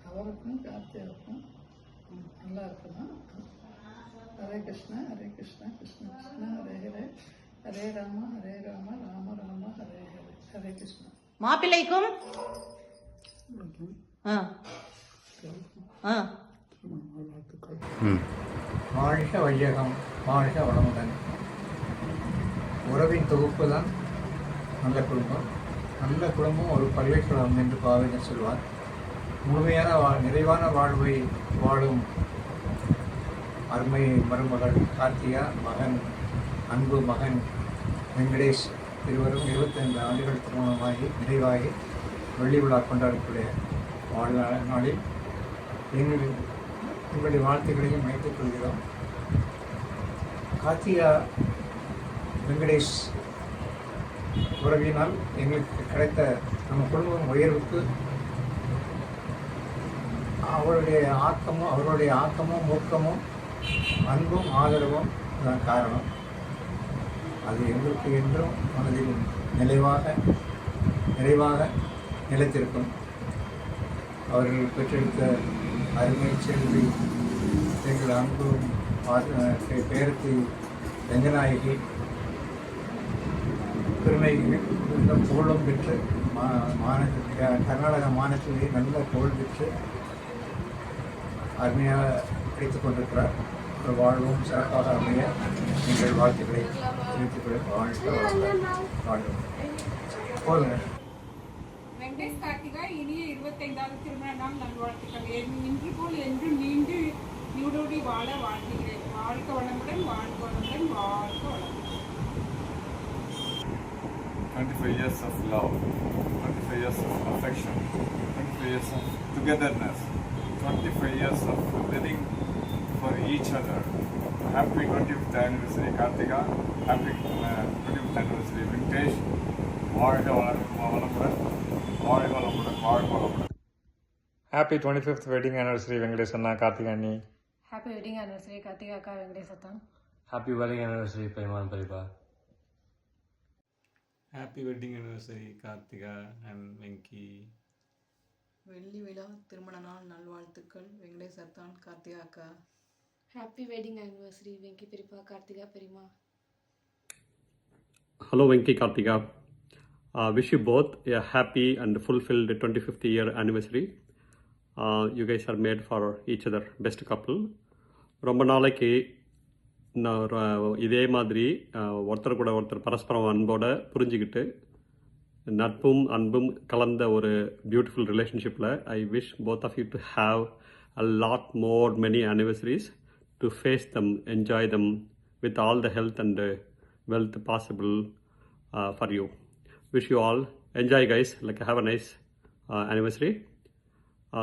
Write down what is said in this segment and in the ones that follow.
அவருக்கும் கார்த்தியாவுக்கும் நல்லா இருக்கணும். ஹரே கிருஷ்ணா ஹரே கிருஷ்ணா கிருஷ்ண கிருஷ்ணா ஹரே ஹரே ஹரே ராம ராம ராம ஹரே ஹரே ஹரே கிருஷ்ணா. மாப்பிள்ளைக்கும் வாழ்க வையகம், வாழ்க வளமுடன். உறவின் தொகுப்பு தான் நல்ல குடும்பம். நல்ல குடும்பம் ஒரு பல்கலைக்கழகம் என்று பாவேந்தர் சொல்வார். முழுமையான நிறைவான வாழ்வை வாழும் அருமை மருமகள் கார்த்திகா, மகன் அன்பு மகன் வெங்கடேஷ் இருவரும் 25 ஆண்டுகள் திருமணமாகி நிறைவாகி வெள்ளி விழா கொண்டாடக்கூடிய நாளில் உங்களுடைய வாழ்த்துக்களையும் வைத்துக் கொள்கிறோம். கார்த்திகா வெங்கடேஷ் உறவினால் எங்களுக்கு கிடைத்த நம்ம குடும்பம் உயர்வுக்கு அவருடைய ஆக்கமும் ஊக்கமும் அன்பும் ஆதரவும் தான் காரணம். அது எங்களுக்கு என்றும் மனதில் நிறைவாக நிலைத்திருக்கும். அவர்கள் பெற்றெடுத்த அருமை செல்வி எங்கள் அன்பு பேரத்தி ரங்கநாயகி பெருமை புகழும் பெற்று கர்நாடக மாநிலத்திலே நல்ல புகழ் பெற்று அருமையாக கிடைத்துக் கொண்டிருக்கிறார். ஒரு வாழ்வும் சிறப்பாக அமைய எங்கள் வாழ்த்துக்களை தெரிவித்துக் கொள்ள வாழ்வு போதுங்க. வெங்கடேஷ் கார்த்திகா இனிய 25வது திருமண நாள் நல்வாழ்த்துக்கள். இன்று போல் என்று நீண்டு நீடோடி வாழ வாழ்த்துகிறேன். வாழ்க வளமுடன், வாழ்க வளமுடன், வாழ்க வளமுடன். 25 years of love, 25 years of affection, 25 years of togetherness, 25 years of living for each other. Happy 25th anniversary Karthika, happy 25th anniversary Venkatesh. வாழ்க வளமுடன், வாழ்க வளமுடன், வாழ்க வளமுடன். Happy 25th wedding anniversary Venkatesh Anna, Karthika Anni. Happy wedding anniversary Karthika Akka, Venkatesh Athan. Happy wedding anniversary Paiman Pariba. Happy wedding anniversary Karthika and Venki. வெள்ளி விழா திருமண நாள் நல்வாழ்த்துக்கள் வெங்கடேஷ் அத்தான், கார்த்திகா அக்கா. Happy wedding anniversary Venki Peripa, Karthika Perima. Hello Venki, Karthika. Wish you both a happy and fulfilled 25th year anniversary. You guys are made for each other, best couple. ரொம்ப நாளைக்கு இதே மாதிரி ஒருத்தர் கூட ஒருத்தர் பரஸ்பரம் அன்போட புரிஞ்சுக்கிட்டு நட்பும் அன்பும் கலந்த ஒரு பியூட்டிஃபுல் ரிலேஷன்ஷிப்பில் I wish both of you to have a lot more many anniversaries to face them, enjoy them with all the health and wealth possible for you. Wish you all enjoy guys, like have a nice anniversary.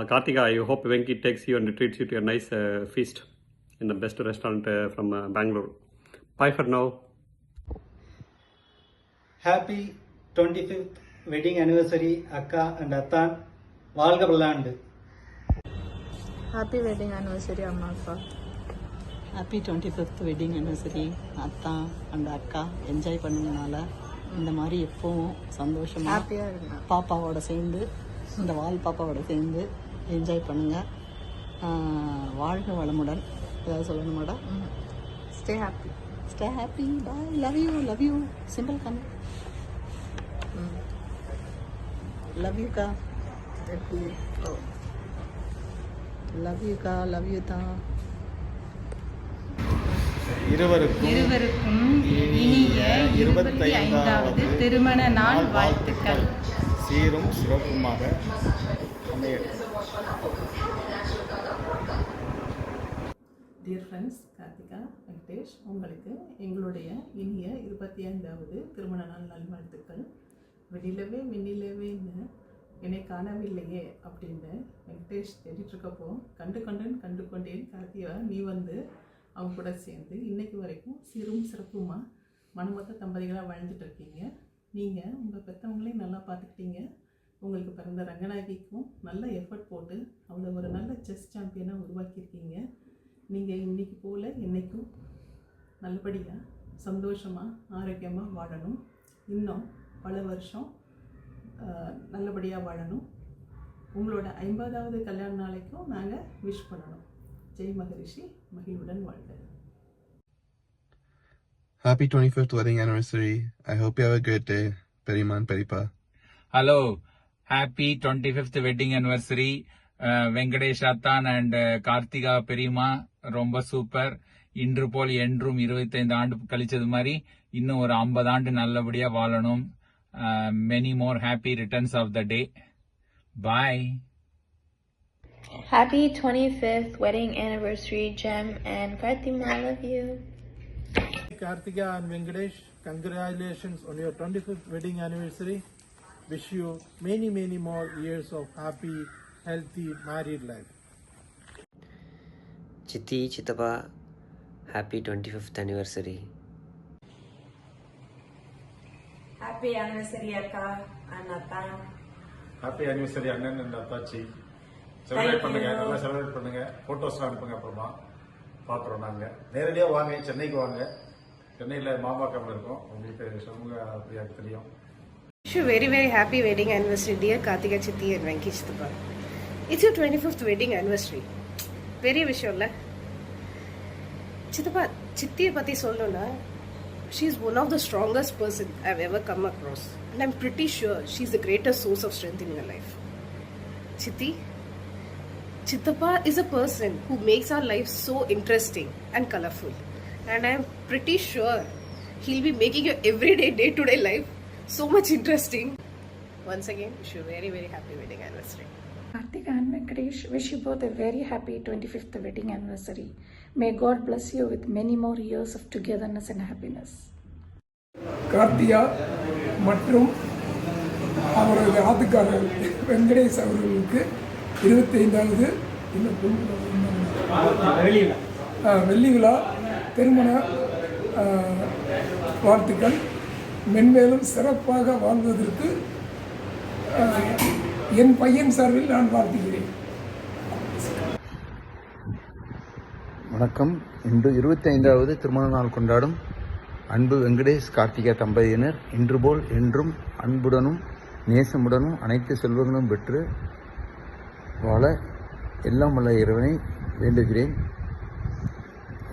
Karthika, I hope Venki takes you and treats you to a nice feast in the best restaurant from Bangalore. Bye for now. Happy 25th wedding anniversary Akka and Athan. வாழ்க பல்லாண்டு. Happy wedding anniversary Amma Akka. Happy 25th wedding anniversary Atha and Akka. Enjoy பண்ணுங்கனால இந்த மாதிரி எப்பவும் சந்தோஷமா பாப்பாவோட சேர்ந்து இந்த பாப்பாவோட சேர்ந்து என்ஜாய் பண்ணுங்க. வாழ்க வளமுடன். ஏதாவது சொல்லணுமாடா? Stay happy. Stay happy. Bye. Love you. Simple come. Love you ka. Love you ka. Love you ta. இருவருக்கும் இனிய 25வது திருமண நாள் வாழ்த்துக்கள். சீரும் சிறப்புமாக அமையட்டும். டியர் ஃப்ரெண்ட்ஸ், கார்த்திகா, வெங்கடேஷ், உங்களுக்கு எங்களுடைய இனிய 25வது திருமண நாள் நல்வாழ்த்துக்கள். வெளியிலவே மின்னிலவேன்னு என்னை காணவில்லையே அப்படின்னு வெங்கடேஷ் தேடிட்டுருக்கப்போ கண்டு கொண்டேன் கார்த்திகா, நீ வந்து அவங்க கூட சேர்ந்து இன்றைக்கு வரைக்கும் சீரும் சிறப்புமாக மனமொத்த தம்பதிகளாக வாழ்ந்துட்டு இருக்கீங்க. நீங்கள் உங்கள் பெற்றவங்களையும் நல்லா பார்த்துக்கிட்டீங்க. உங்களுக்கு பிறந்த ரங்கநாயகிக்கும் நல்ல எஃபர்ட் போட்டு அவளை ஒரு நல்ல செஸ் சாம்பியனாக உருவாக்கியிருக்கீங்க. நீங்கள் இன்றைக்கி போல் என்றைக்கும் நல்லபடியாக சந்தோஷமாக ஆரோக்கியமாக வாழணும். இன்னும் பல வருஷம் நல்லபடியாக வாழணும். உங்களோட 50வது கல்யாண நாளைக்கும் நாங்கள் விஷ் பண்ணணும். ஜெய் மகரிஷி, மகிழ்வுடன் வாழ்க. Happy 25th wedding anniversary. I hope you have a great day. Periman Peripa. Hello. Happy 25th wedding anniversary. Venkatesh அத்தான் அண்ட் கார்த்திகா பெரியம்மா ரொம்ப சூப்பர். இன்று போல் என்றும் 25 ஆண்டு கழிச்சது மாதிரி இன்னும் ஒரு 50 ஆண்டு நல்லபடியா வாழணும். Many more happy returns of the day. Bye. Happy 25th wedding anniversary, Jem and Karthima. I love you. Karthika and Venkatesh, congratulations on your 25th wedding anniversary. Wish you many more years of happy, healthy married life. Chitti, Chittappa, happy 25th anniversary. Happy anniversary, Akka and Atha. Happy anniversary அண்ணன் and அத்தாச்சி. Celebrate பண்ணுங்க, நல்லா celebrate பண்ணுங்க. போட்டோஸ்லாம் அனுப்புங்க, அப்புறமா பார்க்குறோம். நாங்கள் நேரடியாக வாங்க, சென்னைக்கு வாங்க. சென்னையில் மாம்பாக்கம் இருக்கும், உங்களுக்கு சமூக பிரியாக்கு தெரியும். Wish you very happy wedding anniversary, dear Karthika, Chitti and Venki Chittappa. It's your 25th wedding anniversary. பெரிய விஷயம்ல சித்தப்பா. சித்தியை பற்றி சொல்லணும்னா, she is one of the strongest person I've ever come across, and I'm pretty sure she's the greatest source of strength in your life. Chittappa is a person who makes our life so interesting and colorful, and I'm pretty sure he'll be making your everyday day-to-day life so much interesting. Once again, wish you very happy wedding anniversary. Karthika and Venkatesh, wish you both a very happy 25th wedding anniversary. May God bless you with many more years of togetherness and happiness. Karthika மற்றும் அவரது ஆத்துக்காரர் வெங்கடேஷ் அவர்களுக்கு 25வது வெள்ளி விழா திருமண வாழ்த்துக்கள். மென்மேலும் சிறப்பாக வாழ்வதற்கு என் பையன் சார்பில் நான் வாழ்த்துகிறேன். வணக்கம். இன்று 25வது திருமண நாள் கொண்டாடும் அன்பு வெங்கடேஷ் கார்த்திகா தம்பதியினர் இன்று போல் என்றும் அன்புடனும் நேசமுடனும் அனைத்து செல்வங்களும் பெற்று வாழ எல்லாம் வல்ல இறைவனை வேண்டுகிறேன்.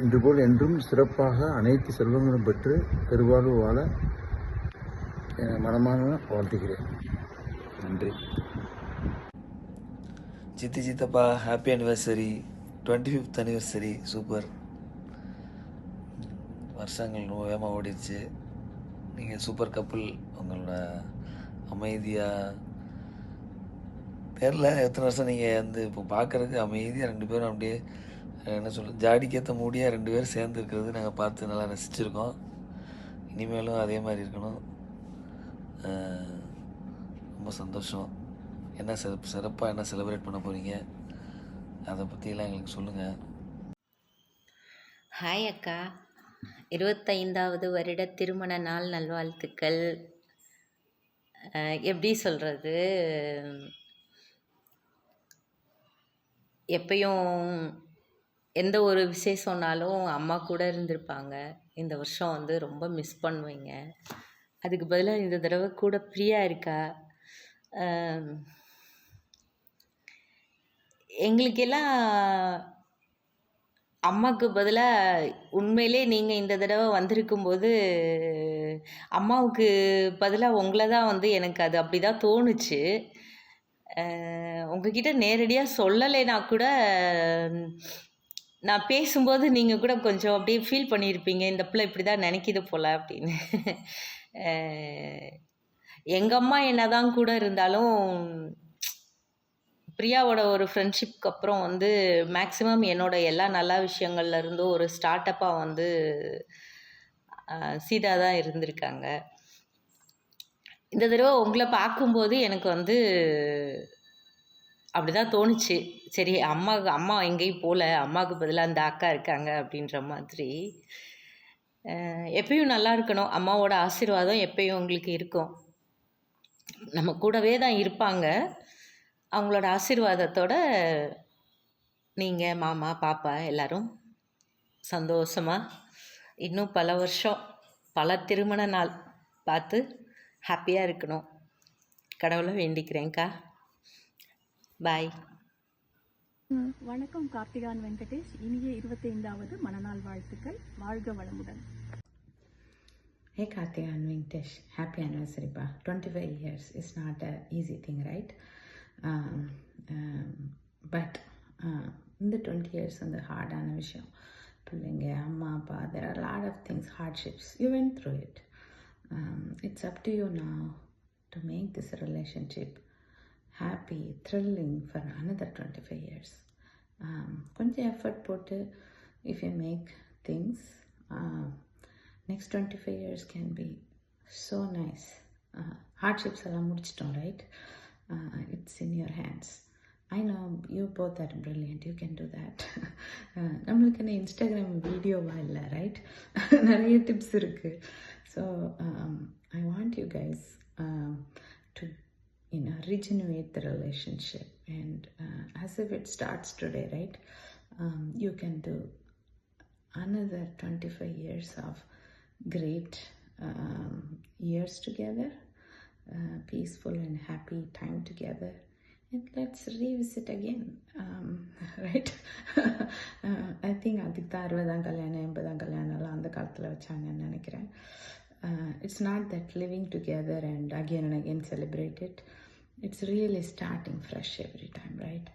இன்று போல் என்றும் சிறப்பாக அனைத்து செல்வங்களும் பெற்று பெருவாழ்வு வாழ மனமான வாழ்த்துகிறேன். நன்றி. சித்தி, சித்தப்பா, happy anniversary, 25th anniversary. Super. வருஷங்கள் வேகமாக ஓடிடுச்சு. நீங்கள் சூப்பர் கப்புள். உங்களோட அமைதியாக தெரில எத்தனை வருஷம் நீங்கள் வந்து இப்போ பார்க்குறதுக்கு அமைதியாக 2 பேரும் அப்படியே என்ன சொல்ல ஜாடிக்கேற்ற மூடியாக 2 பேரும் சேர்ந்து இருக்கிறது நாங்கள் பார்த்து நல்லா ரசிச்சிருக்கோம். இனிமேலும் அதே மாதிரி இருக்கணும். ரொம்ப சந்தோஷம். என்ன சிறப்பாக என்ன செலிப்ரேட் பண்ண போகிறீங்க, அதை பற்றியெல்லாம் எங்களுக்கு சொல்லுங்கள். ஹாய் அக்கா, 25வது வருட திருமண நாள் நல்வாழ்த்துக்கள். எப்படி சொல்கிறது, எப்பயும் எந்த ஒரு விசேஷம்னாலும் அம்மா கூட இருந்திருப்பாங்க. இந்த வருஷம் வந்து ரொம்ப மிஸ் பண்ணுவீங்க. அதுக்கு பதிலாக இந்த தடவை கூட பிரியா இருக்கா. எங்களுக்கெல்லாம் அம்மாவுக்கு பதிலாக உண்மையிலே நீங்கள் இந்த தடவை வந்திருக்கும்போது அம்மாவுக்கு பதிலாக உங்களை தான் வந்து எனக்கு அது அப்படி தான் தோணுச்சு. உங்ககிட்ட நேரடியாக சொல்லலைனா கூட நான் பேசும்போது நீங்கள் கூட கொஞ்சம் அப்படியே ஃபீல் பண்ணியிருப்பீங்க, இந்த பிள்ளை இப்படி தான் நினைக்கிது போல் அப்படின்னு. எங்கள் அம்மா என்ன தான் கூட இருந்தாலும் பிரியாவோட ஒரு ஃப்ரெண்ட்ஷிப்க்கு அப்புறம் வந்து மேக்ஸிமம் என்னோட எல்லா நல்ல விஷயங்கள்ல இருந்தும் ஒரு ஸ்டார்ட் அப்பாக வந்து சீதா தான் இருந்திருக்காங்க. இந்த தடவை உங்களை பார்க்கும்போது எனக்கு வந்து அப்படி தான் தோணுச்சு. சரி, அம்மா எங்கேயும் போகல, அம்மாவுக்கு பதிலாக அந்த அக்கா இருக்காங்க அப்படின்ற மாதிரி. எப்பயும் நல்லா இருக்கணும், அம்மாவோட ஆசீர்வாதம் எப்பயும் உங்களுக்கு இருக்கும். நம்ம கூடவே தான் இருப்பாங்க. அவங்களோட ஆசீர்வாதத்தோட நீங்கள், மாமா, பாப்பா எல்லாரும் சந்தோஷமாக இன்னும் பல வருஷம், பல திருமண நாள் பார்த்து ஹாப்பியாக இருக்கணும். கடவுளை வேண்டிக்கிறேன்க்கா. பாய். வணக்கம் கார்த்திகான் வெங்கடேஷ். இனிய 25வது மணநாள் வாழ்த்துக்கள். வாழ்க வளமுடன். Hey Karthika and Venkatesh, happy anniversary pa. 25 years is not an easy thing, right? But in the 20 years and the hard விஷயம், பிள்ளைங்க, அம்மா அப்பா, there are a lot of things, hardships. You went through it. It's up to you now to make this relationship happy, thrilling for another 25 years. கொஞ்சம் effort போட்டு if you make things, next 25 years can be so nice. Hardships எல்லாம் முடிச்சிட்டோம், right? It's in your hands. I know you both are brilliant, you can do that. நம்மளுக்கு என்ன Instagram வீடியோவா இல்லை, right? நிறைய tips இருக்கு. So I want you guys to regenerate the relationship, and as if it starts today, right? You can do another 25 years of great years together, peaceful and happy time together, and let's revisit again, right? I think அதுக்கு தான் 60ஆம் கல்யாணம் 80ஆம் கல்யாணம்லாம் அந்த காலத்தில் வச்சாங்கன்னு நினைக்கிறேன். It's not that living together and again celebrate it. It's really starting fresh every time, right?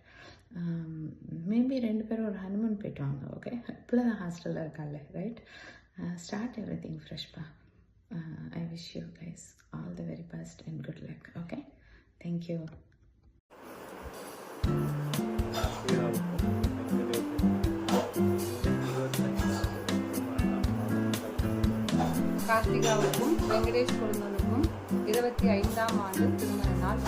Maybe 2 பேரும் ஒரு honeymoon போயிட்டு வாங்க, ஓகே? இப்போதான் தான் ஹாஸ்டலில் இருக்காங்க, right? Start everything fresh pa. I wish you guys all the very best and good luck, okay? Thank you. கார்த்திகாவுக்கும் வெங்கடேஷ் குழுமனுக்கும் 25ஆம் ஆண்டு திருமண நாள்.